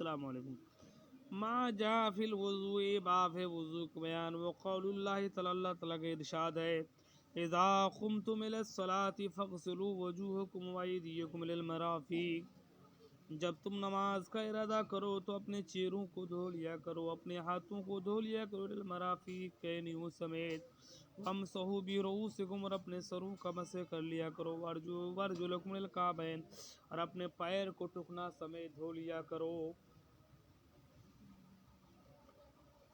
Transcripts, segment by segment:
السلام علیکم. ما جا فی الوضوء، باب ہے وضو کا بیان. وقول اللہ تعالی، اللہ تعالیٰ کا ارشاد ہے اذا قمتم الی الصلاۃ فاغسلوا وجوہکم وایدیکم الی المرافق. جب تم نماز کا ارادہ کرو تو اپنے چہروں کو دھو لیا کرو، اپنے ہاتھوں کو دھو لیا کرو، الی المرافق کینیوں سمیت. وامسحوا برؤوسکم، اور اپنے سروں کا مسح کر لیا کرو. وارجلکم الی الکعبین، اور اپنے پیر کو ٹخنا سمیت دھو لیا کرو.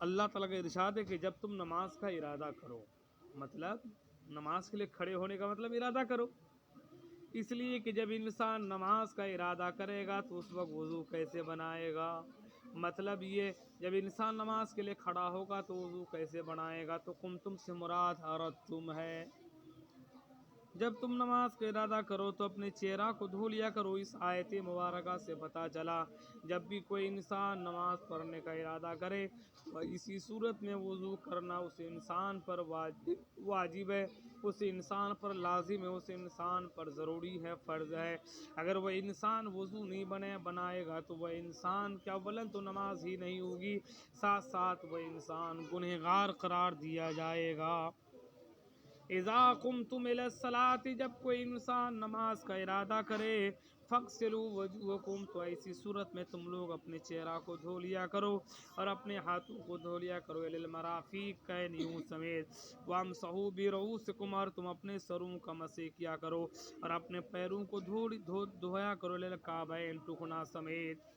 اللہ تعالیٰ کا ارشاد ہے کہ جب تم نماز کا ارادہ کرو، مطلب نماز کے لیے کھڑے ہونے کا مطلب ارادہ کرو. اس لیے کہ جب انسان نماز کا ارادہ کرے گا تو اس وقت وضو کیسے بنائے گا، مطلب یہ جب انسان نماز کے لیے کھڑا ہوگا تو وضو کیسے بنائے گا. تو قمتم سے مراد اردتم ہے. جب تم نماز کا ارادہ کرو تو اپنے چہرہ کو دھو لیا کرو. اس آیت مبارکہ سے پتہ چلا جب بھی کوئی انسان نماز پڑھنے کا ارادہ کرے تو اسی صورت میں وضو کرنا اس انسان پر واجب ہے، اس انسان پر لازم ہے، اس انسان پر ضروری ہے، فرض ہے. اگر وہ انسان وضو نہیں بنائے گا تو وہ انسان کیا اولن تو نماز ہی نہیں ہوگی، ساتھ ساتھ وہ انسان گنہگار قرار دیا جائے گا. اذا قمتم الی الصلاۃ، جب کوئی انسان نماز کا ارادہ کرے، فاغسلوا وجوہکم، تو ایسی صورت میں تم لوگ اپنے چہرہ کو دھو لیا کرو اور اپنے ہاتھوں کو دھو لیا کرو، الی المرافق کینیوں سمیت. وامسحوا برؤوسکم، اور تم اپنے سروں کا مسح کیا کرو اور اپنے پیروں کو دھویا کرو، الی الکعبین ٹخنا سمیت.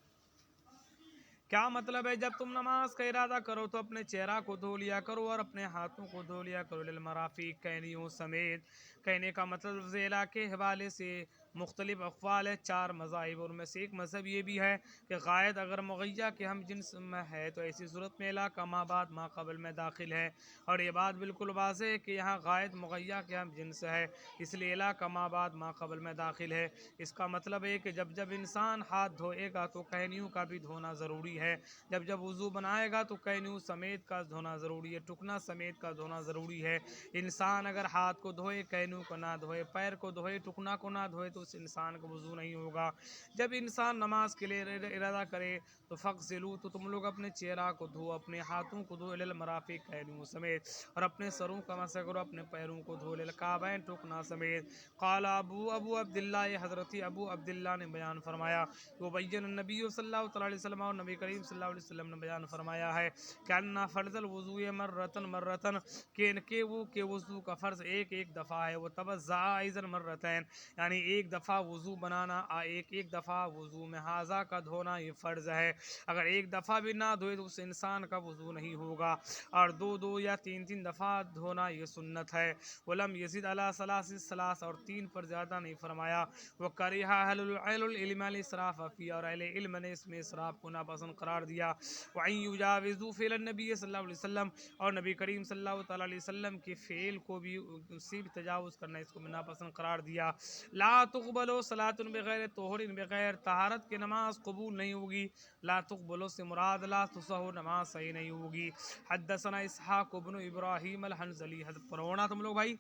کیا مطلب ہے؟ جب تم نماز کا ارادہ کرو تو اپنے چہرہ کو دھو لیا کرو اور اپنے ہاتھوں کو دھو لیا کرو، للمرافق کینیوں سمیت. کہنے کا مطلب ذیلا کے حوالے سے مختلف اقوال ہے، 4 مذاہب، اور میں سے ایک مذہب یہ بھی ہے کہ غائط اگر مغیہ کے ہم جنس میں ہے تو ایسی صورت میں علاقہ ما بعد ما قبل میں داخل ہے. اور یہ بات بالکل واضح ہے کہ یہاں غائط مغیہ کے ہم جنس ہے، اس لیے علاقہ ما بعد ما قبل میں داخل ہے. اس کا مطلب ہے کہ جب انسان ہاتھ دھوئے گا تو کہنیوں کا بھی دھونا ضروری ہے، جب وضو بنائے گا تو کینیوں سمیت کا دھونا ضروری ہے، ٹکنا سمیت کا دھونا ضروری ہے. انسان اگر ہاتھ کو دھوئے، کینیوں کو نہ دھوئے، پیر کو دھوئے، ٹکنا کو نہ دھوئے تو اس انسان کا وضو نہیں ہوگا. جب انسان نماز کے لیے ارادہ کرے تو فاغسلوا، تو تم لوگ اپنے چہرہ کو دھو، اپنے ہاتھوں کو دھو، الی المرافق کینیوں سمیت، اور اپنے سروں کا مسح کرو، اپنے پیروں کو دھو، الی الکعبین ٹکنا سمیت. قال ابو عبداللہ، یہ حضرت ابو عبداللہ نے بیان فرمایا، وبین النبی صلی اللہ تعالی علیہ وسلم، اور نبی کریم صلی اللہ علیہ وسلم نے بیان فرمایا ہے کہ ان فرض الوضوء مرتن کہ وضو کا فرض ایک دفعہ ہے. وہ توضع ایضا مرتين، یعنی ایک دفعہ وضو بنانا، ایک دفعہ وضو میں ہاذا کا دھونا یہ فرض ہے. اگر ایک دفعہ بھی نہ دھوئے تو اس انسان کا وضو نہیں ہوگا، اور دو یا تین دفعہ دھونا یہ سنت ہے. ولم یزد علی ثلاث، اور 3 پر زیادہ نہیں فرمایا. وکرہ اہل العلم الاسراف فی، اور اہل علم نے اس میں اسراف کو ناپسند قرار دیا. وان یجاوزوا فعل النبی صلی اللہ علیہ وسلم، اور نبی کریم صلی اللہ تعالی علیہ وسلم کے فعل کو بھی اسی تجاوز کرنا، اس کو ناپسند قرار دیا. لا تقبل صلاۃ بغیر طہور، بغیر طہارت کے نماز قبول نہیں ہوگی. لا تقبل سے مراد لا تصح، نماز صحیح نہیں ہوگی. حدثنا اسحاق بن ابراہیم الحنظلی، پڑھونا تم لوگ بھائی.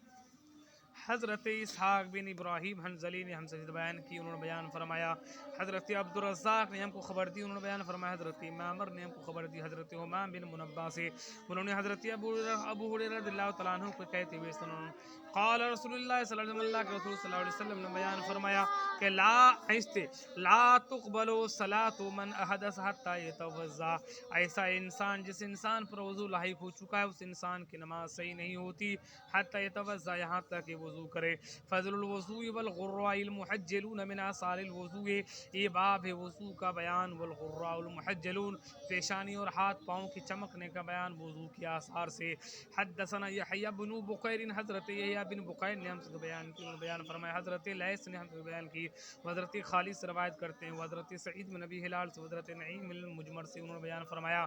حضرت اسحاق بن ابراہیم حنظلی نے ہم سے بیان کی، انہوں نے بیان فرمایا حضرت عبد الرزاق نے ہم کو خبر دی، انہوں نے بیان فرمایا حضرت معمر نے ہم کو خبر دی حضرت حمام بن منبہ سے، انہوں نے حضرت ابو ہریرہ رضی اللہ تعالیٰ عنہ کو کہتے ہوئے سنا، قال رسول اللہ صلی اللہ علیہ وسلم، اللہ کے رسول صلی اللہ علیہ وسلم نے بیان فرمایا کہ لا تقبل صلاۃ من احدث حتى يتوضا، ایسا انسان جس انسان پر وضو لاحق ہو چکا ہے اس انسان کی نماز صحیح نہیں ہوتی، حتى يتوضا، یہاں تک کہ وضو کرے. فضل الوضوء والغراء المحجلون من آثار الوضوء، یہ باب ہے وضو کا بیان، والغراء المحجلون، پیشانی اور ہاتھ پاؤں کی چمکنے کا بیان وضو کے آثار سے. حدثنا یحییٰ بن بقیر، حضرت یحییٰ بن بقیر نے ہم سے بیان کی، انہوں نے بیان فرمایا حضرت لیث نے ہم سے بیان کی، حضرت خالد سے روایت کرتے ہیں، حضرت سعید بن ابی ہلال سے، حضرت نعیم المجمر سے، انہوں نے بیان فرمایا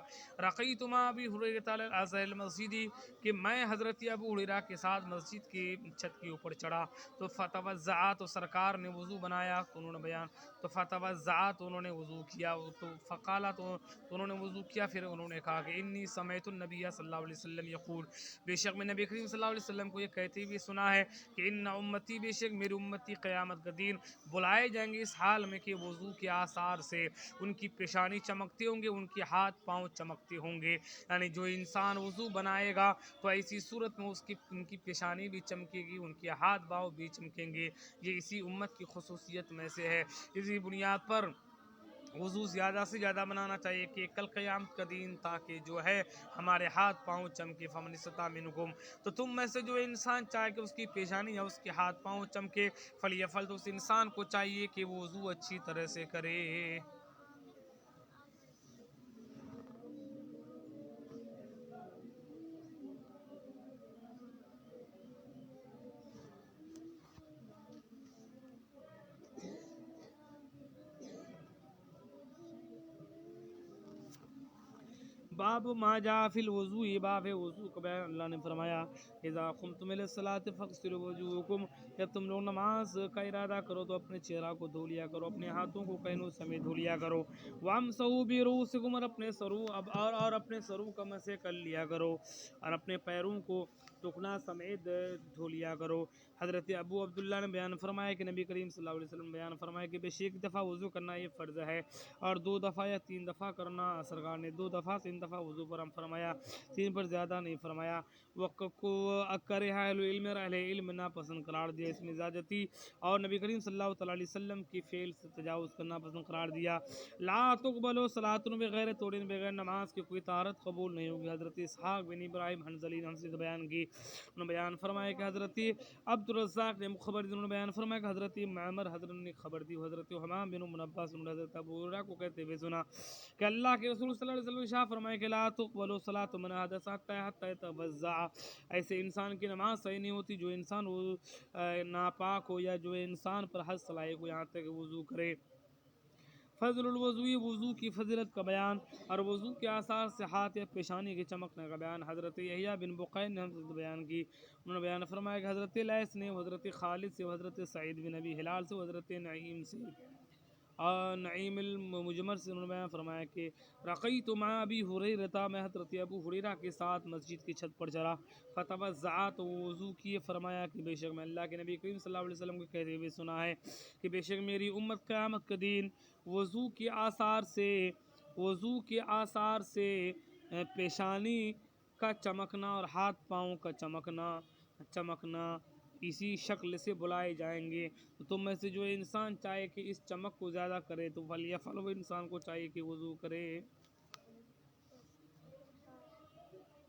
رقیت مع ابی ہریرہ علی المسجد، کہ میں حضرت ابو ہریرہ کے ساتھ مسجد کی چھت کے اوپر چڑھا تو فتوضع تو سرکار نے وضو بنایا تو انہوں نے بیان تو فتوضع تو انہوں نے وضو کیا تو فقالا تو انہوں نے وضو کیا پھر انہوں نے کہا کہ انی سمعت النبی صلی اللہ علیہ وسلم یقول بے شک میں نبی کریم صلی اللہ علیہ وسلم کو یہ کہتے ہوئے سنا ہے کہ ان امتی بے شک میری امتی قیامت کا دن بلائے جائیں گے اس حال میں کہ وضو کے آثار سے ان کی پیشانی چمکتے ہوں گے ان کے ہاتھ پاؤں چمکتے ہوں گے یعنی جو انسان وضو بنائے گا تو ایسی صورت میں ان کی پیشانی بھی چمکے گی ان کے ہاتھ پاؤں بھی چمکیں گے یہ اسی امت کی خصوصیت میں سے ہے اسی بنیاد پر وضو زیادہ سے زیادہ بنانا چاہیے کہ کل قیامت کا دن تاکہ جو ہے ہمارے ہاتھ پاؤں چمکے فمن استطاع منکم تو تم میں سے جو انسان چاہے کہ اس کی پیشانی یا اس کے ہاتھ پاؤں چمکے فلیفل تو اس انسان کو چاہیے کہ وہ وضو اچھی طرح سے کرے باب ما جاء فی الوضو یہ باب ہے وضو کا بیان اللہ نے فرمایا اذا قمتم الی الصلاۃ فاغسلوا وجوہکم جب تم لوگ نماز کا ارادہ کرو تو اپنے چہرہ کو دھو لیا کرو اپنے ہاتھوں کو کینوں سمیت دھو لیا کرو وامسحوا برؤوسکم اور اپنے سروں اور اپنے سروں کا مسح کر لیا کرو اور اپنے پیروں کو ٹکنا سمیت دھو لیا کرو حضرت ابو عبداللہ نے بیان فرمایا کہ نبی کریم صلی اللہ علیہ وسلم بیان فرمایا کہ بے شک ایک دفعہ وضو کرنا یہ فرض ہے اور 2 دفعہ یا 3 دفعہ کرنا سرکار نے 2 دفعہ 3 دفعہ وضو پر ہم فرمایا 3 پر زیادہ نہیں فرمایا وقت کو اکر اہل علم اہل علم نہ پسند قرار دیا اس میں زیادتی اور نبی کریم صلی اللہ تعالی علیہ وسلم کی فعل سے تجاوز کرنا پسند قرار دیا لا تقبل صلاۃ بغیر توڑے بغیر نماز کی کوئی طہارت قبول نہیں ہوگی حضرت اسحاق بن ابراہیم حنظلی نے ہم سے بیان کی انہوں نے بیان فرمایا کہ حضرت عبد الرزاق نے خبر دی انہوں نے بیان فرمایا کہ حضرت معمر حضرت نے خبر دی حضرت حمام بن منبہ سے حضرت ابو ہریرہ کو کہتے ہوئے سنا کہ اللہ کے رسول صلی اللہ علیہ وسلم نے شاہ فرمایا کہ لا تقبل صلاۃ من حدث حتى يتوضا ایسے انسان کی نماز صحیح نہیں ہوتی جو انسان ناپاک ہو یا جو انسان پر حد صلاحیت کو یہاں تک وضو کرے فضل الوضو وضو کی فضیلت کا بیان اور وضو کے آثار سے ہاتھ یا پیشانی کے چمکنے کا بیان حضرت یحییٰ بن بقین نے ہم سے بیان کی انہوں نے بیان فرمایا کہ حضرت لیث نے حضرت خالد سے حضرت سعید بن ابی ہلال سے حضرت نعیم سے اور نعیم المجمر سے انہوں نے بیان فرمایا کہ رقیت مع ابی ہریرہ میں حضرت ابو ہریرہ کے ساتھ مسجد کی چھت پر چڑھا فتوضأ تو وضو کیے فرمایا کہ بے شک میں اللہ کے نبی کریم صلی اللہ علیہ وسلم کو کہتے ہوئے سنا ہے کہ بے شک میری امت قیامت کا دن وضو کے آثار سے پیشانی کا چمکنا اور ہاتھ پاؤں کا چمکنا اسی شکل سے بلائے جائیں گے تو تم میں سے جو انسان چاہے کہ اس چمک کو زیادہ کرے تو فلیفعل وہ انسان کو چاہیے کہ وضو کرے